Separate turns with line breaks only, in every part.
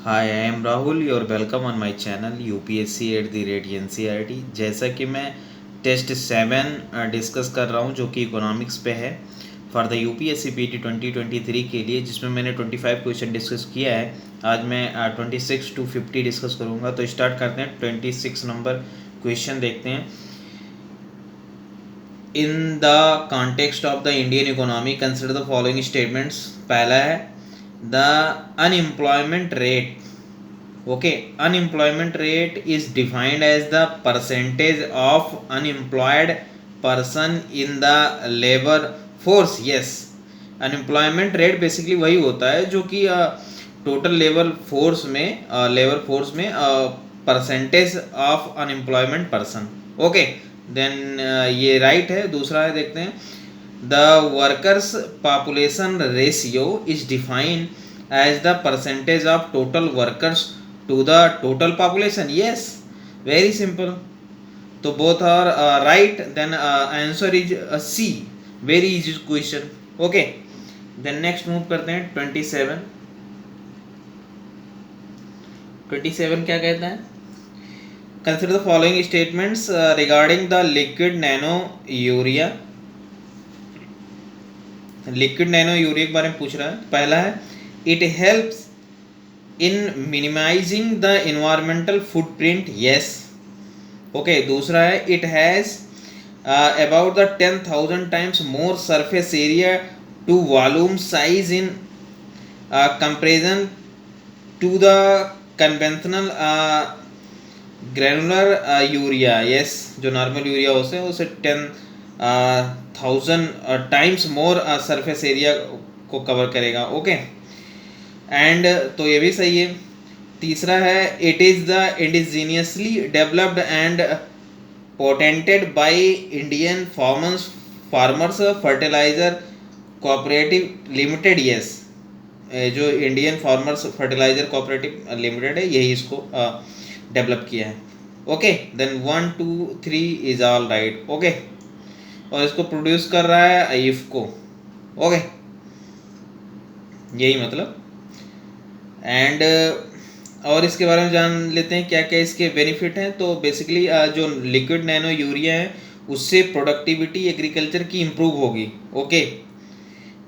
Hi, I am Rahul. You're welcome on my channel UPSC@NCERT। जैसा कि मैं test 7 discuss कर रहा हूँ जो कि इकोनॉमिक्स पे है फॉर द UPSC PT 2023 के लिए, जिसमें मैंने 25 क्वेश्चन डिस्कस किया है। आज मैं 26 to 50 डिस्कस करूँगा। तो स्टार्ट करते हैं। 26 नंबर क्वेश्चन देखते हैं। इन the context of the Indian economy consider the following statements. पहला है the unemployment rate. Okay, unemployment rate is defined as the percentage of unemployed person in the labor force. Yes, unemployment rate basically वही होता है जो कि total labour force में percentage of unemployment person. Okay, then ये right है। दूसरा है, देखते हैं। The workers population ratio is defined as the percentage of total workers to the total population. Yes, very simple. So both are right. Then answer is C. Very easy question. Okay, then next move करते हैं 27 क्या कहता है? Consider the following statements regarding the liquid nano urea के बारे में पूछ रहा है। पहला है it helps in minimizing the environmental footprint. Yes. Okay, दूसरा है it has about the 10,000 times more surface area to volume size in comparison to the conventional granular urea. Yes, जो नॉर्मल यूरिया होते हैं उसे 10,000 टाइम्स मोर सरफेस एरिया को cover करेगा। Okay, and तो ये भी सही है। तीसरा है it is the indigenously developed and patented by Indian Farmers Fertiliser Cooperative Limited. Yes, जो Indian Farmers Fertiliser Cooperative Limited है यही इसको डेवलप किया है। Okay, then 1 2 3 is all right. Okay, और इसको प्रोड्यूस कर रहा है इफको। ओके, यही मतलब। एंड और इसके बारे में जान लेते हैं क्या क्या इसके बेनिफिट हैं। तो बेसिकली जो लिक्विड नैनो यूरिया है उससे प्रोडक्टिविटी एग्रीकल्चर की इम्प्रूव होगी। ओके,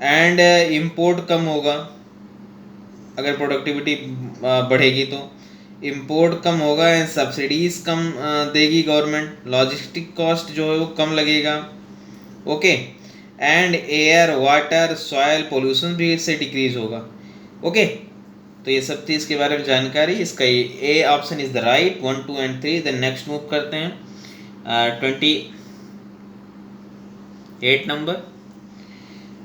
एंड इंपोर्ट कम होगा। अगर प्रोडक्टिविटी बढ़ेगी तो इंपोर्ट कम होगा एंड सब्सिडीज कम देगी गवर्नमेंट। लॉजिस्टिक कॉस्ट जो है वो कम लगेगा। Okay, and air water soil pollution भी इससे डिक्रीज होगा। ओके, तो ये सब थी इसके बारे में जानकारी। इसका A option is the right, 1 2 and 3। Then next move करते हैं 28 number.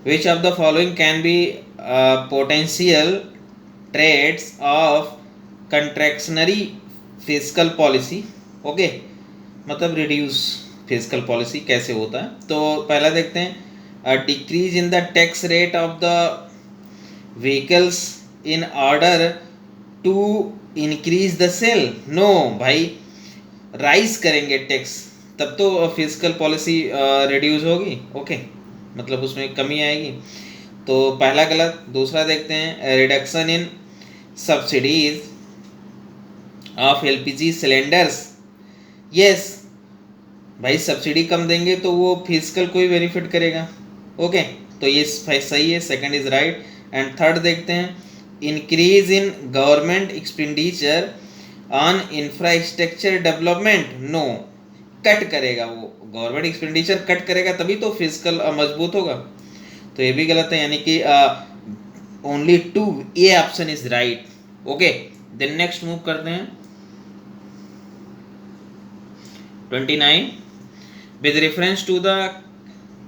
Which of the following can be potential trades of contractionary fiscal policy. Okay, मतलब रिड्यूस फिस्कल पॉलिसी कैसे होता है। तो पहला देखते हैं decrease in the tax rate of the vehicles in order to increase the sale. No भाई, raise करेंगे टैक्स तब तो फिस्कल पॉलिसी रिड्यूस होगी। ओके, मतलब उसमें कमी आएगी। तो पहला गलत। दूसरा देखते हैं reduction in subsidies of LPG cylinders. Yes भाई, सब्सिडी कम देंगे तो वो फिस्कल को ही बेनिफिट करेगा। ओके, तो ये सही है, second is right. And third देखते हैं increase in government expenditure on infrastructure development. No, cut करेगा वो, गवर्नमेंट एक्सपेंडिचर कट करेगा तभी तो फिस्कल मजबूत होगा। तो ये भी गलत है, यानी कि only 2 A option is right. Okay, then next move करते हैं 29 with reference to the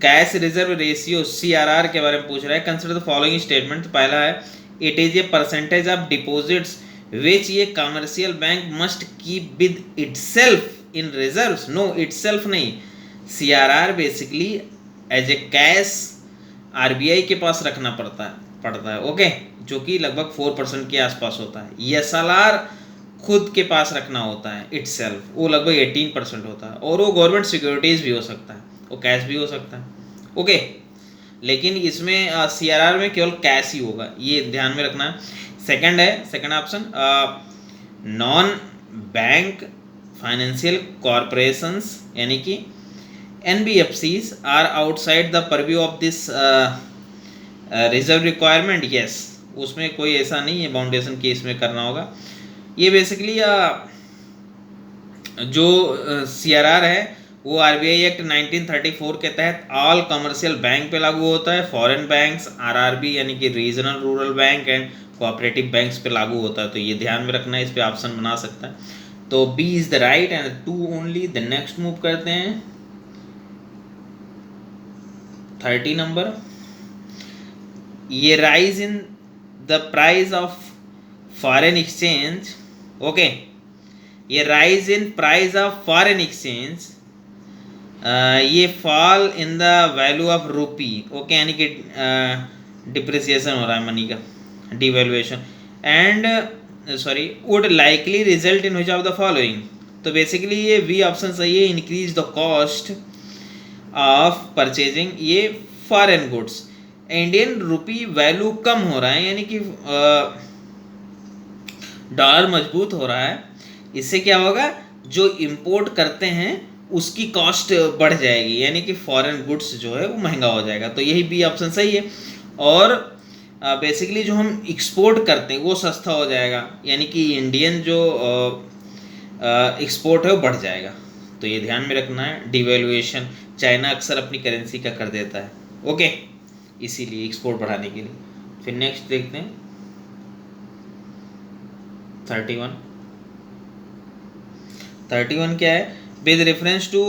cash reserve ratio CRR के बारे में पूछ रहा है। Consider the following statement. पहला है it is a percentage of deposits which ये commercial bank must keep with itself in reserves. No, itself नहीं, CRR basically as a cash RBI के पास रखना पड़ता है। ओके, जो कि लगभग 4% के आसपास होता है। SLR खुद के पास रखना होता है इटसेल्फ, वो लगभग 18% होता है। और वो गवर्नमेंट सिक्योरिटीज़ भी हो सकता है, वो कैश भी हो सकता है। ओके, लेकिन इसमें CRR में केवल कैश ही होगा, ये ध्यान में रखना। सेकंड है, second option, non bank financial corporations यानी कि NBFCs are outside the purview of this reserve requirement. Yes, उसमें कोई ऐसा नहीं है बाउंडेशन केस में करना होगा। ये बेसिकली जो CRR है वो RBI एक्ट 1934 के तहत ऑल कमर्शियल बैंक पे लागू होता है, फॉरेन बैंक्स, RRB यानी कि regional rural bank and cooperative banks पे लागू होता है। तो ये ध्यान में रखना है, इस पे ऑप्शन बना सकता है। तो B is the right and 2 only. The next move करते हैं 30 नंबर। ये raise in the price of foreign exchange, okay, ये raise in price of foreign exchange, ये fall in the value of rupee, okay, यानी कि depreciation हो रहा है मनी का, devaluation, and sorry would likely result in which of the following. तो basically ये बी ऑप्शन सही है, increase the cost of purchasing ये foreign goods. Indian rupee value कम हो रहा है यानी कि डॉलर मजबूत हो रहा है, इससे क्या होगा, जो इंपोर्ट करते हैं उसकी कॉस्ट बढ़ जाएगी यानी कि फॉरेन गुड्स जो है वो महंगा हो जाएगा। तो यही बी ऑप्शन सही है। और बेसिकली जो हम एक्सपोर्ट करते हैं वो सस्ता हो जाएगा यानी कि इंडियन जो एक्सपोर्ट है वो बढ़ जाएगा। तो ये ध्यान में रखना है। डिवैल्यूएशन चाइना अक्सर अपनी करेंसी का कर देता है, ओके, इसीलिए एक्सपोर्ट बढ़ाने के लिए। फिर नेक्स्ट देखते हैं 31 क्या है, with reference to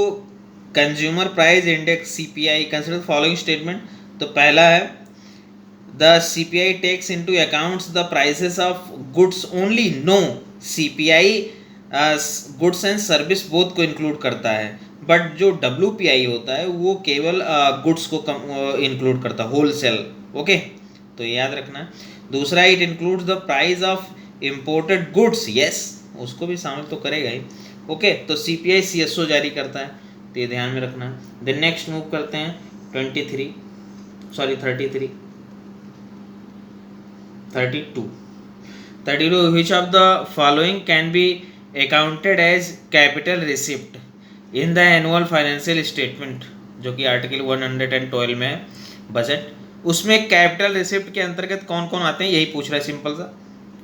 consumer price index CPI consider following statement. तो पहला है the CPI takes into accounts the prices of goods only. No, CPI goods and service both को इंक्लूड करता है, बट जो WPI होता है वो केवल गुड्स को इंक्लूड करता है, होलसेल, ओके, तो याद रखना है। दूसरा, it includes the price of imported goods, yes, उसको भी शामिल तो करेगा ही, ओके। तो CPI CSO जारी करता है, तो ये ध्यान में रखना है। देन नेक्स्ट मूव करते हैं 32 which of the following can be accounted as capital receipt in the annual financial statement, जो कि आर्टिकल 112 में है बजट, उसमें कैपिटल रिसिप्ट के अंतर्गत कौन कौन आते हैं यही पूछ रहा है, सिंपल सा।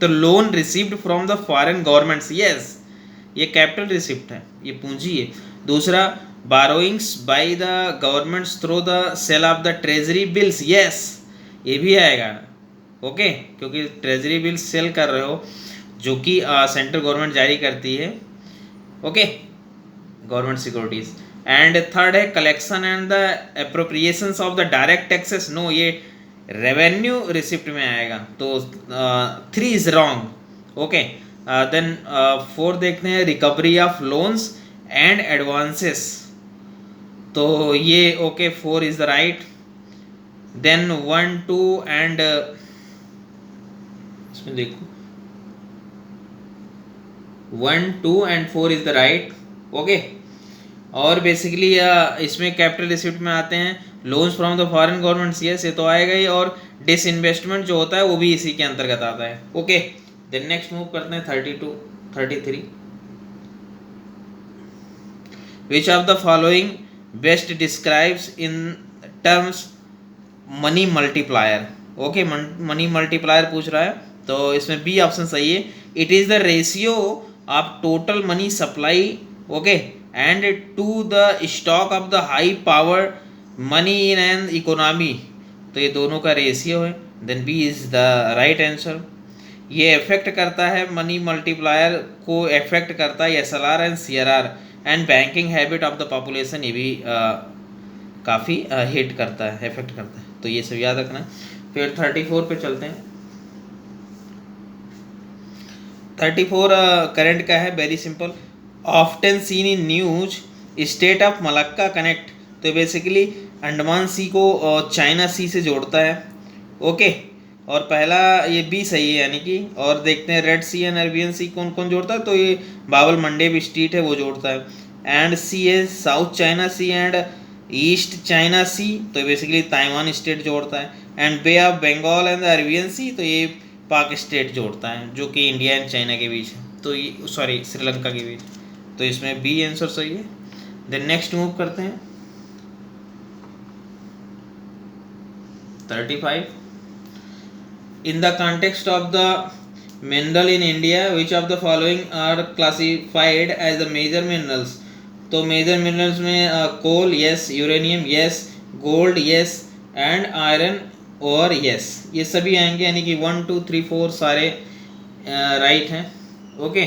तो loan received from the foreign governments, yes, ये कैपिटल रिसिप्ट है, ये पूंजी है। दूसरा, borrowings by the governments through the sale of the treasury bills, yes, ये भी आएगा, ओके, क्योंकि ट्रेजरी बिल्स सेल कर रहे हो जो कि सेंट्रल गवर्नमेंट जारी करती है, okay, government securities. And third है collection and the appropriations of the direct taxes, no, ये रेवेन्यू रिसिप्ट में आएगा, तो 3 इज रॉन्ग, ओके। देन 4 देखते हैं recovery of loans and advances, तो ये okay, 4 is the right. Then 1, 2 and इसमें देखो 1, 2 and 4 is the right, okay. और बेसिकली इसमें कैपिटल रिसिप्ट में आते हैं loans from the foreign governments, yes, ये तो आएगा ही, और डिसइन्वेस्टमेंट जो होता है वो भी इसी के अंतर्गत आता है, ओके। देन नेक्स्ट मूव करते हैं 33 which of the following best describes in terms money multiplier, okay, money multiplier पूछ रहा है, तो इसमें बी ऑप्शन सही है। It is the ratio of total money supply, okay, and to the stock of the high power money in an economy, तो ये दोनों का रेशियो है। Then B is the right answer. ये इफेक्ट करता है, मनी मल्टीप्लायर को इफेक्ट करता है SLR and CRR and banking habit of the population, ये भी काफ़ी हिट करता है, इफेक्ट करता है, तो ये सब याद रखना है। फिर 34 पे चलते हैं। 34 करंट का है, very simple. Often seen in news state of Malacca connect, तो बेसिकली अंडमान सी को चाइना सी से जोड़ता है, ओके, और पहला ये बी सही है यानी कि। और देखते हैं रेड सी एंड अरेबियन सी कौन कौन जोड़ता है, तो ये बाबल मंडेब स्ट्रीट है वो जोड़ता है। एंड सी है South China Sea and East China Sea, तो बेसिकली ताइवान स्टेट जोड़ता है। And Bay of Bengal and Arabian Sea, तो ये पाक स्टेट जोड़ता है, जो कि इंडिया एंड चाइना के बीच है, तो ये सॉरी श्रीलंका के बीच, तो इसमें बी आंसर सही है। देन नेक्स्ट मूव करते हैं 35। In the context of the mineral in India which of the following are classified as the major minerals. तो मेजर मिनरल्स में coal yes, uranium yes, gold yes and iron ore yes, ये सभी आएंगे, यानी कि 1 2 3 4 सारे राइट हैं। Okay,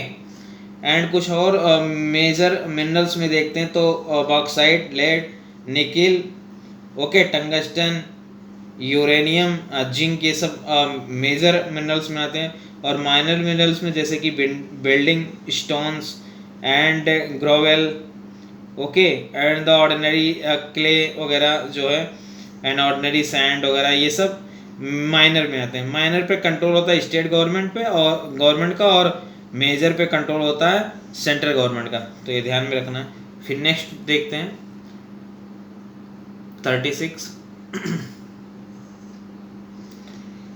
and कुछ और मेजर मिनरल्स में देखते हैं तो bauxite, lead, nickel, okay, tungsten, uranium, zinc, ये सब मेजर मिनरल्स में आते हैं। और माइनर मिनरल्स में जैसे कि building stones and grovel, okay, and the ordinary clay वगैरह जो है, एंड ऑर्डिनरी सैंड वगैरह, ये सब माइनर में आते हैं। माइनर पे कंट्रोल होता है स्टेट गवर्नमेंट पे और गवर्नमेंट का, और मेजर पे कंट्रोल होता है सेंट्रल गवर्नमेंट का, तो ये ध्यान में रखना है। फिर नेक्स्ट देखते हैं 36।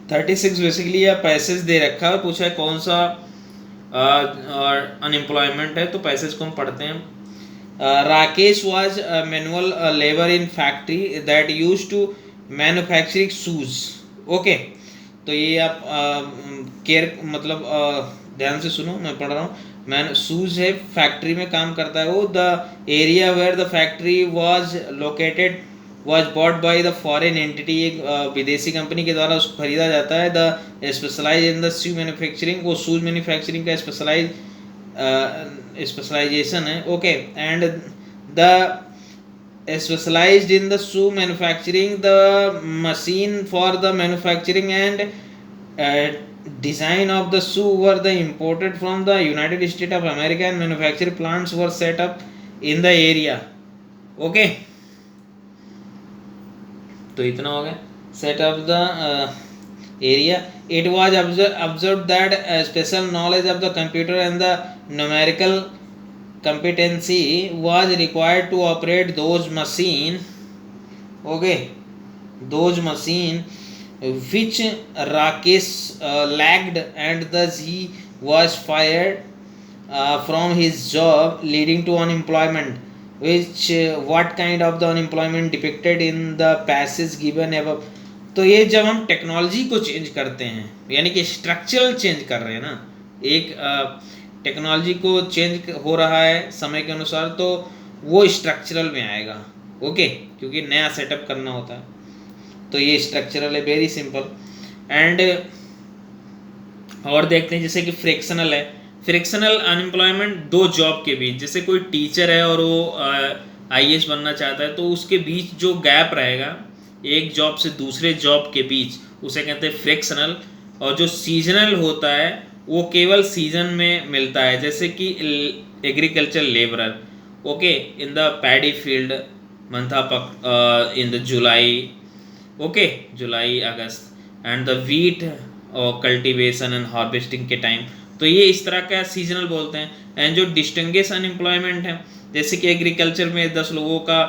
36 बेसिकली यह पैसेज दे रखा है और पूछा है कौन सा अनएम्प्लॉयमेंट है, तो पैसेज को हम पढ़ते हैं। Rakesh was manual labour in factory that use to manufacturing shoes. Okay, तो ये आप केयर मतलब ध्यान से सुनो, मैं पढ़ रहा हूँ। मैन शूज है, फैक्ट्री में काम करता है वो। The area where the factory was located was bought by the foreign entity, एक विदेशी कंपनी के द्वारा उसको खरीदा जाता है। The specialise in the shoe manufacturing, वो शूज मैन्युफैक्चरिंग का स्पेशलाइजेशन है। Okay, and the specialised in the shoe manufacturing, the machine for the manufacturing and design of the shoe were the imported from the United States of America and manufacturing plants were set up in the area. Okay, तो इतना हो गया set of the area. It was observed that special knowledge of the computer and the numerical competency was required to operate those machine, okay, those machine which Rakesh lacked, and thus he was fired from his job, leading to unemployment. Which what kind of the unemployment depicted in the passage given above? तो ये जब हम technology को change करते हैं, यानी कि structural change कर रहे हैं ना, एक टेक्नोलॉजी को चेंज हो रहा है समय के अनुसार, तो वो स्ट्रक्चरल में आएगा। ओके, क्योंकि नया सेटअप करना होता है, तो ये स्ट्रक्चरल है, वेरी सिंपल। एंड और देखते हैं जैसे कि फ्रिक्शनल है। फ्रिक्शनल अनएम्प्लॉयमेंट दो जॉब के बीच, जैसे कोई टीचर है और वो आईएएस बनना चाहता है, तो उसके बीच जो गैप रहेगा एक जॉब से दूसरे जॉब के बीच, उसे कहते हैं फ्रिक्शनल। और जो सीजनल होता है वो केवल सीजन में मिलता है, जैसे कि agriculture labourer, okay, in the paddy field month in the July, okay, July August, and the wheat और कल्टीवेशन एंड हार्वेस्टिंग के टाइम, तो ये इस तरह का सीजनल बोलते हैं। एंड जो डिस्टिंग्विश अनएम्प्लॉयमेंट है, जैसे कि एग्रीकल्चर में 10 लोगों का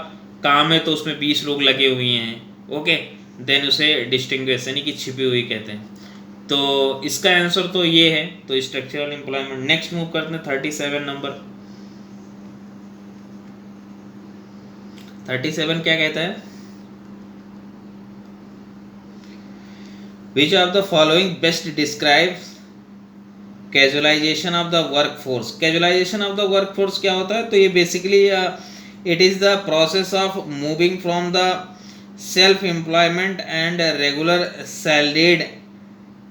काम है तो उसमें 20 लोग लगे हुए हैं, ओके, देन उसे डिस्टिंग्विश यानी कि छिपी हुई कहते हैं। तो इसका आंसर तो ये है, तो स्ट्रक्चरल एम्प्लॉयमेंट। नेक्स्ट मूव करते हैं 37 नंबर। 37 क्या कहता है? Which of the following best describes casualization of the workforce? Casualization of the workforce क्या होता है? तो ये basically it is the process of moving from the self-employment and regular salaried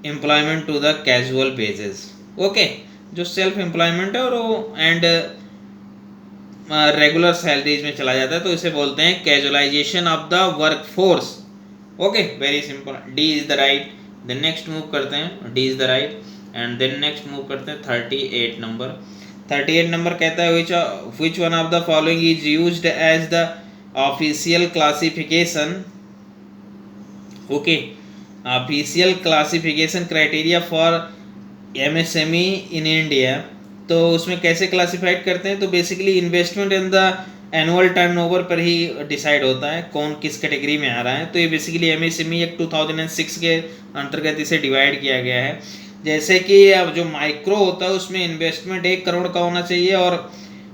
employment to the casual basis. Okay, जो self employment है और वो and regular salaries में चला जाता है, तो इसे बोलते हैं casualisation of the workforce. Okay, very simple, D is the right. Then next move करते हैं, D is the right. And then next move करते हैं 38 नंबर। 38 नंबर कहता है which one of the following is used as the official classification, okay, official classification criteria for MSME in India. तो उसमें कैसे classified करते हैं? तो basically investment in the annual turnover पर ही डिसाइड होता है कौन किस कैटेगरी में आ रहा है। तो ये बेसिकली एमएसएमई एक्ट 2006 के अंतर्गत इसे डिवाइड किया गया है। जैसे कि अब जो माइक्रो होता है उसमें इन्वेस्टमेंट 1 करोड़ का होना चाहिए और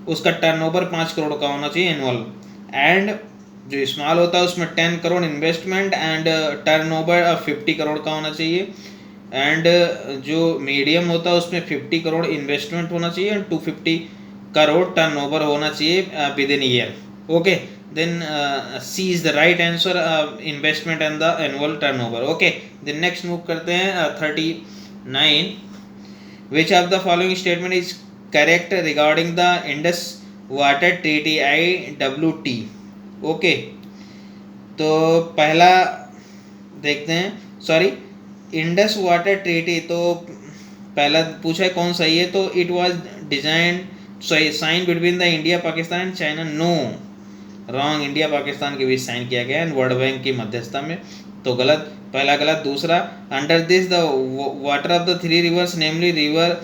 उसका टर्नओवर 5 करोड़ का होना चाहिए एनुअल। एंड जो स्मॉल होता है उसमें 10 crore investment and turnover 50 crore का होना चाहिए। एंड जो मीडियम होता है उसमें 50 करोड़ इन्वेस्टमेंट होना चाहिए एंड 250 करोड़ टर्नओवर होना चाहिए within year. Okay, then C is the right answer, investment and the annual turnover. Okay, then next move करते हैं 39। Which of the following statement is correct regarding the Indus water treaty IWT। Okay, तो पहला देखते हैं, sorry Indus water treaty, तो पहला पूछा है कौन सही है, तो it was design sign between the India Pakistan and China. No, wrong, India Pakistan के बीच साइन किया गया एंड वर्ल्ड बैंक की मध्यस्थता में, तो गलत, पहला गलत। दूसरा, under this the water of the 3 rivers namely river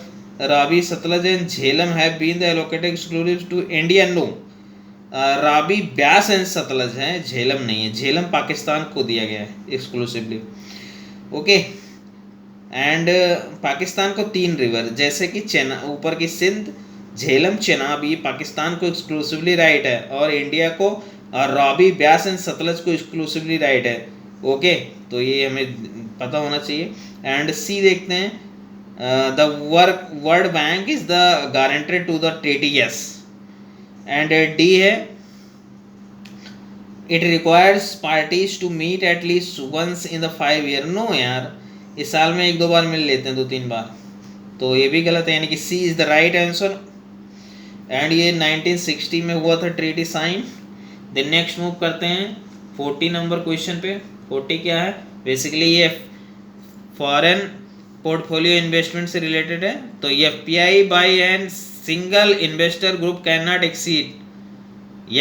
Ravi, Sutlej and Jhelum have been the allocated exclusive to India. No, Ravi, Beas and Sutlej है, झेलम नहीं है, झेलम पाकिस्तान को दिया गया है एक्सक्लूसिवली। ओके, एंड पाकिस्तान को 3 रिवर जैसे कि ऊपर की सिंध, झेलम, चेनाब, ये पाकिस्तान को एक्सक्लूसिवली राइट है और इंडिया को रावी, ब्यास एंड सतलज को एक्सक्लूसिवली राइट है। ओके, तो ये हमें पता होना चाहिए। एंड सी देखते हैं, the World Bank is the guarantor to the treaty, yes. And D है, it requires parties to meet at least once in the 5 year. No यार, इस साल में 1-2 बार मिल लेते हैं, 2-3 बार, तो ये भी गलत है, यानी कि C is the right answer. And ये 1960 में हुआ था treaty sign. Then next move करते हैं 40 नंबर क्वेश्चन पे। 40 क्या है, बेसिकली ये फॉरेन पोर्टफोलियो इन्वेस्टमेंट से रिलेटेड है। तो FPI by an single investor group can not exceed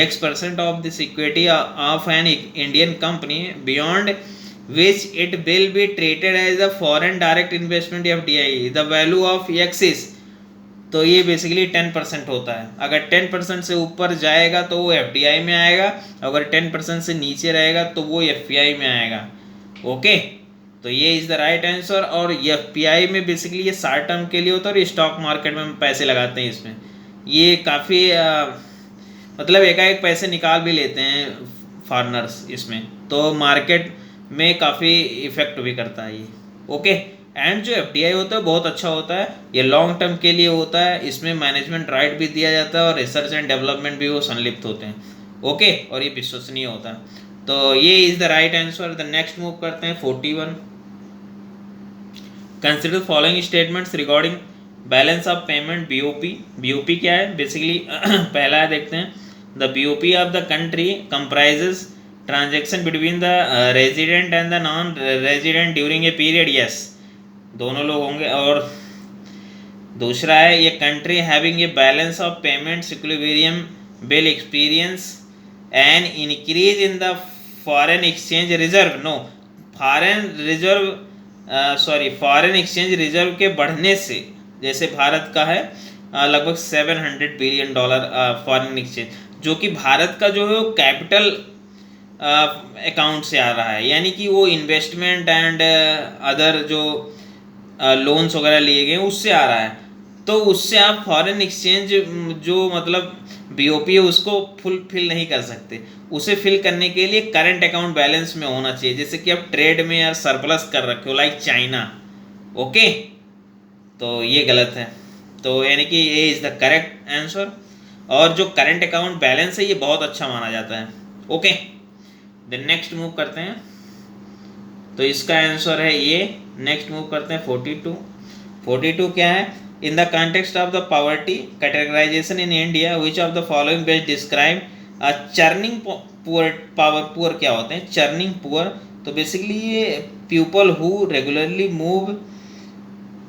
X% of this equity of an Indian company beyond which it will be treated as a foreign direct investment FDI. The value of X is, तो ये basically 10% होता है। अगर 10% से ऊपर जाएगा तो वो FDI में आएगा, अगर 10% से नीचे रहेगा तो वो FPI में आएगा। ओके, तो ये इज़ द राइट आंसर। और FPI में बेसिकली ये शॉर्ट टर्म के लिए होता है और स्टॉक मार्केट में पैसे लगाते हैं इसमें। ये काफ़ी मतलब एकाएक पैसे निकाल भी लेते हैं फॉरनर्स इसमें, तो मार्केट में काफ़ी इफ़ेक्ट भी करता है ये। ओके, एंड जो FDI होता है बहुत अच्छा होता है, ये लॉन्ग टर्म के लिए होता है, इसमें मैनेजमेंट राइट भी दिया जाता है और रिसर्च एंड डेवलपमेंट भी वो संलिप्त होते हैं। ओके, और ये विश्वसनीय होता है। तो ये is the right answer. The next move करते हैं 41। Consider following statements regarding balance of payment BOP। BOP क्या है, बेसिकली पहला देखते हैं, the BOP of the country comprises transaction between the resident and the non resident during a period. Yes, दोनों लोग होंगे। और दूसरा है, ये country having a balance of payments equilibrium will experience an increase in the foreign exchange reserve. No, foreign exchange reserve के बढ़ने से, जैसे भारत का है लगभग $700 बिलियन फॉरेन एक्सचेंज, जो कि भारत का जो है वो कैपिटल अकाउंट से आ रहा है, यानी कि वो इन्वेस्टमेंट एंड अदर जो लोन्स वगैरह लिए गए उससे आ रहा है। तो उससे आप फॉरेन एक्सचेंज जो मतलब BOP है उसको फुलफिल नहीं कर सकते। उसे फिल करने के लिए करंट अकाउंट बैलेंस में होना चाहिए, जैसे कि आप ट्रेड में या सरप्लस कर रखे हो लाइक चाइना। ओके, तो ये गलत है, तो यानी कि ये इज़ द करेक्ट आंसर। और जो करंट अकाउंट बैलेंस है ये बहुत अच्छा माना जाता है। ओके, देन नेक्स्ट मूव करते हैं, तो इसका आंसर है ये। नेक्स्ट मूव करते हैं 42। 42 क्या है, in the context of the poverty categorisation in India which of the following best describe churning poor क्या होते हैं, चर्निंग पुअर। तो बेसिकली ये people who regularly move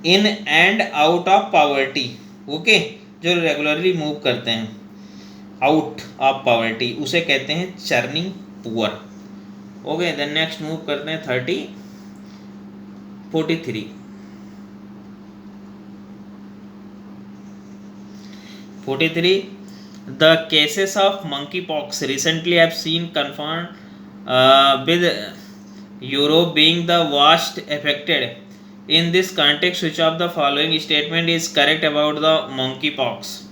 in and out of poverty. Okay, जो रेगुलरली मूव करते हैं out of poverty उसे कहते हैं churning poor. Okay, then next move करते हैं 43। 43 The cases of monkeypox recently have seen confirmed with Europe being the worst affected. In this context, which of the following statement is correct about the monkeypox?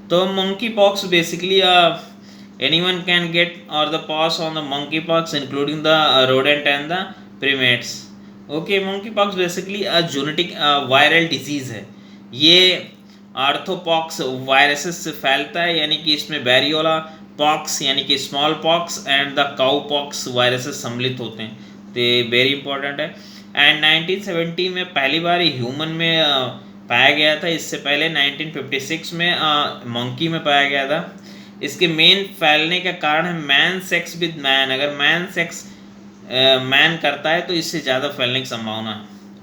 So monkeypox basically anyone can get or the pass on the monkeypox, including the rodent and the primates. Okay, monkeypox basically a genetic viral disease है. ये आर्थोपॉक्स viruses से फैलता है, यानी कि इसमें बैरियोला pox यानी कि small pox and the cow pox viruses सम्मिलित होते हैं. तो ये वेरी इंपॉर्टेंट है. एंड 1970 में पहली बार ह्यूमन में पाया गया था. इससे पहले 1956 में मंकी में पाया गया था. इसके मेन फैलने का कारण है मैन सेक्स विद मैन. अगर मैन सेक्स मैन करता है तो इससे ज़्यादा फैलने की संभावना है.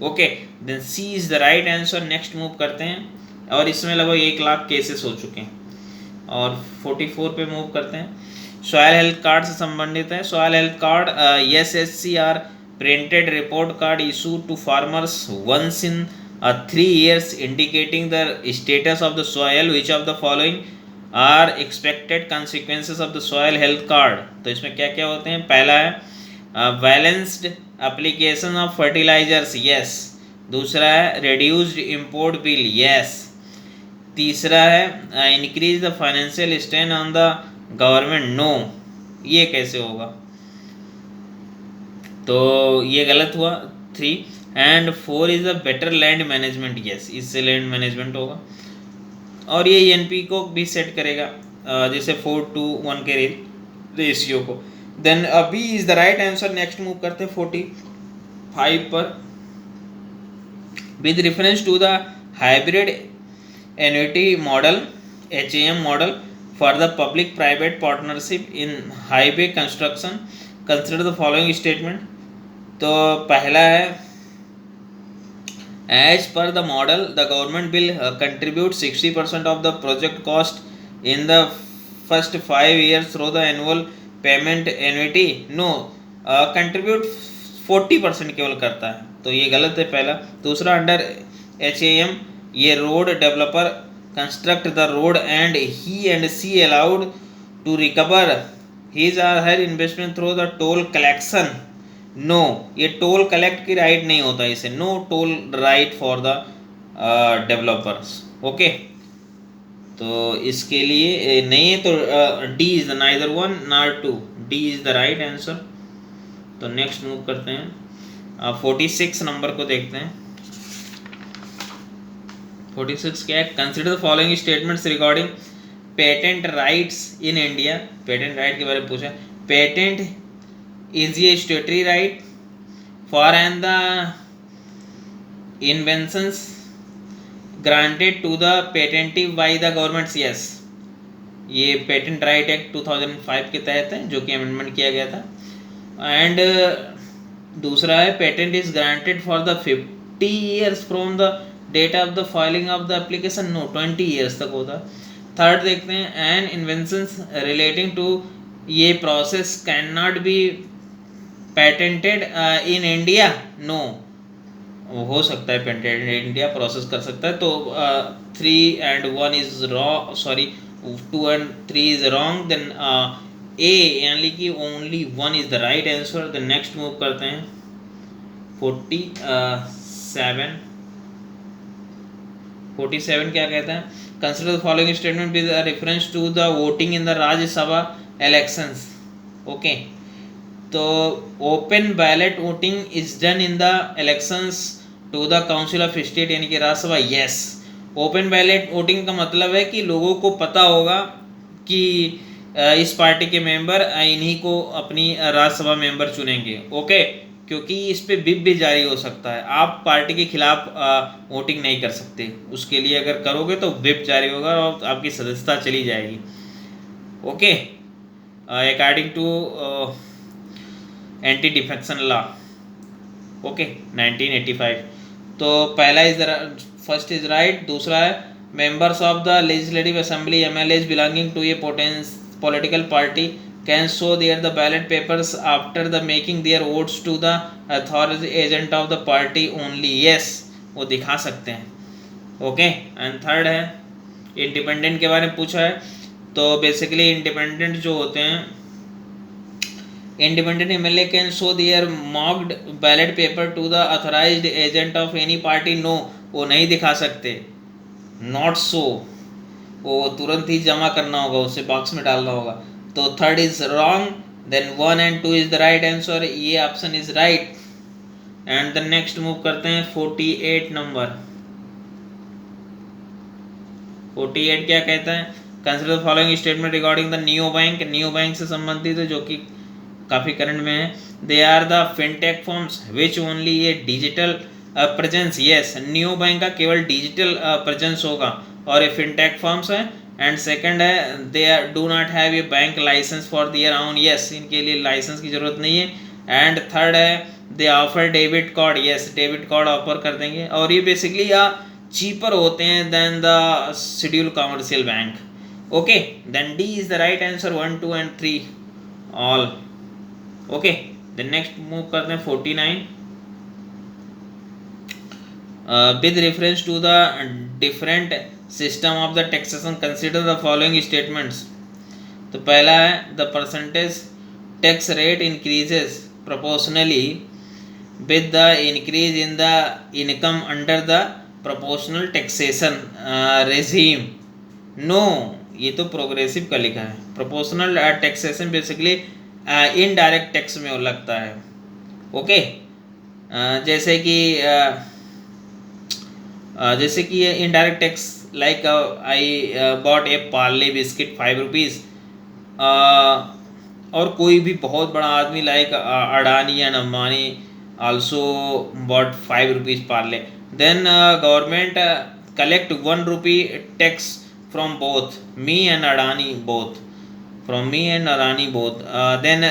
Okay, then C is the right answer. Next move करते हैं. और इसमें लगभग 1 लाख केसेस हो चुके हैं. और 44 पे मूव करते हैं. सॉयल हेल्थ कार्ड से संबंधित है. Soil health card SSCR printed report card issued to farmers once in 3 years indicating the status of the soil. Which of the following are expected consequences of the soil health card? तो इसमें क्या क्या होते हैं. पहला है balanced application of fertilizers, yes. दूसरा है reduced import bill, yes. तीसरा है increase the financial strain on the government, no. ये कैसे होगा, तो ये गलत हुआ. 3 and 4 is a better land management, yes. इससे लैंड मैनेजमेंट होगा. और ये एनपी को भी सेट करेगा जैसे 4:1 के रेशियो को. Then B is the right answer. Next move करते हैं 45 पर. With reference to the hybrid annuity model, HAM model, for the public private partnership in highway construction, consider the following statement. तो पहला है as per the model the government will contribute 60% of the project cost in the first 5 years through the annual payment annuity. No, contribute 40% केवल करता है, तो ये गलत है पहला. दूसरा अंडर HAM ये road developer construct the road and he and she allowed to recover his or her investment through the toll collection. No, ये टोल कलेक्ट की राइट नहीं होता इसे. No toll right for the developers. Okay, तो इसके लिए नहीं है, तो D is neither 1 nor 2. D is the right answer. तो नेक्स्ट मूव करते हैं. 46 नंबर को देखते हैं. 46 क्या है. Consider the following statements regarding patent rights in India. Patent right के बारे में पूछा. पेटेंट इज ये statutory right for and the inventions granted to the patentee by the governments, yes. ये पेटेंट राइट एक्ट 2005 के तहत है, जो कि अमेंडमेंट किया गया था. एंड दूसरा है patent is granted for the 50 years from the date of the filing of the application. No, 20 years तक होता. थर्ड देखते हैं एन इन्वेंशंस रिलेटिंग टू ये process can not be patented in India. No, हो सकता है पेटेंटेड इन इंडिया, प्रोसेस कर सकता है. तो 3 and 1 is wrong, sorry 2 and 3 is wrong. Then ए यानी कि only 1 is the right answer. Then next move करते हैं 47 क्या कहता है. Consider the following statement with reference to the voting in the Rajya Sabha elections. Okay, तो open ballot voting is done in the elections to the council of state यानी कि Rajya Sabha, yes. Open ballot voting का मतलब है कि लोगों को पता होगा कि इस पार्टी के मेंबर इन्हीं को अपनी राज्यसभा मेंबर चुनेंगे. ओके, क्योंकि इस पे विप भी जारी हो सकता है. आप पार्टी के खिलाफ वोटिंग नहीं कर सकते. उसके लिए अगर करोगे तो विप जारी होगा और आपकी सदस्यता चली जाएगी. Okay, according to anti defection law. Okay, 1985. तो पहला इज फर्स्ट इज राइट. दूसरा है members of the legislative assembly MLAs belonging to a political party can show their the ballot papers after the making their votes to the authority agent of the party only, yes. वो दिखा सकते हैं. Okay, and third है independent के बारे में पूछा है. तो बेसिकली इंडिपेंडेंट जो होते हैं, independent MLA can show their mocked ballot paper to the authorized agent of any party. No, वो नहीं दिखा सकते, not so, वो तुरंत ही जमा करना होगा, उसे बॉक्स में डालना होगा. तो third is wrong, then 1 and 2 is the right answer. ये option is right. And the next move करते हैं 48 नंबर. 48 क्या कहता है? Consider the following statement regarding the neo bank. Neo bank से संबंधित है, जो कि काफ़ी करंट में है. They are the fintech firms which only ये digital presence. Yes, neo bank का केवल डिजिटल प्रेजेंस होगा और ये फिनटेक फॉर्म्स है. एंड सेकंड है, they do not have a bank licence for their own. Yes, इनके लिए लाइसेंस की ज़रूरत नहीं है. एंड थर्ड है, they offer debit card. Yes, debit card offer कर देंगे और ये बेसिकली चीपर होते हैं then the scheduled commercial bank. Okay, then D is the right answer. 1, 2 and 3 all. Okay, then next move करते हैं 49. With reference to the different system of the taxation, consider the following statements. तो पहला है, the percentage tax rate increases proportionally with the increase in the income under the proportional taxation regime. No, ये तो progressive का लिखा है. Proportional taxation basically indirect tax में लगता है. ओके, जैसे कि ये indirect tax, like I bought a Parle biscuit 5 rupees, और कोई भी बहुत बड़ा आदमी लाइक अडानी या Ambani also bought 5 rupees Parle. Then government collect 1 rupee tax from both me and Adani both. देन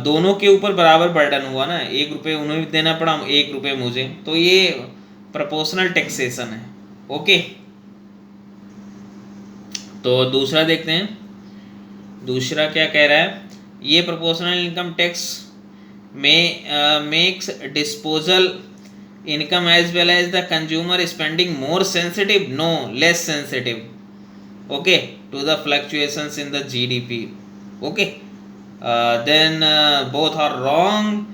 दोनों के ऊपर बराबर बर्डन हुआ ना, 1 रुपये उन्हें भी देना पड़ा, 1 रुपये मुझे. तो ये प्रोपोर्शनल टैक्सेशन है. ओके, तो दूसरा देखते हैं. दूसरा क्या कह रहा है? ये प्रोपोर्शनल इनकम टैक्स में makes disposal income as well as the consumer spending more sensitive. No, less sensitive. Okay, to the fluctuations in the GDP. Okay, then both are wrong.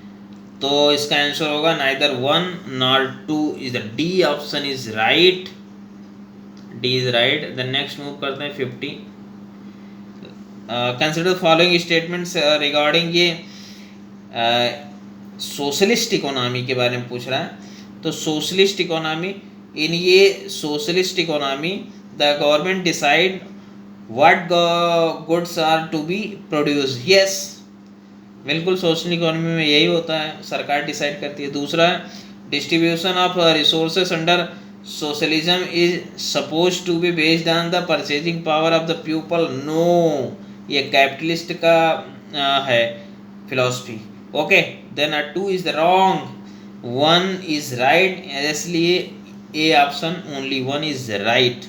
तो इसका आंसर होगा neither 1 nor 2 is the D option is right. D is right. The next move करते हैं 50. Consider following statements regarding ये socialist economy के बारे में पूछ रहा है. तो सोशलिस्ट इकोनॉमी, इन ये socialist economy the government decide what goods are to be produce. Yes, बिल्कुल सोशल इकोनॉमी में यही होता है, सरकार डिसाइड करती है. दूसरा, distribution of resources under socialism is suppose to be based on the purchasing power of the people. No, ये कैपिटलिस्ट का है philosophy. Okay, then 2 is the wrong, 1 is right. इसलिए A option only 1 is right.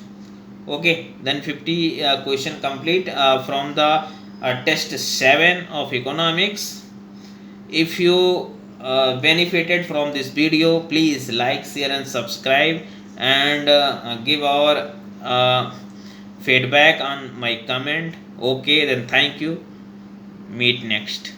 Okay, then 50 question complete from the test 7 of economics. If you benefited from this video, please like, share and subscribe, and give our feedback on my comment. Okay, then thank you. Meet next.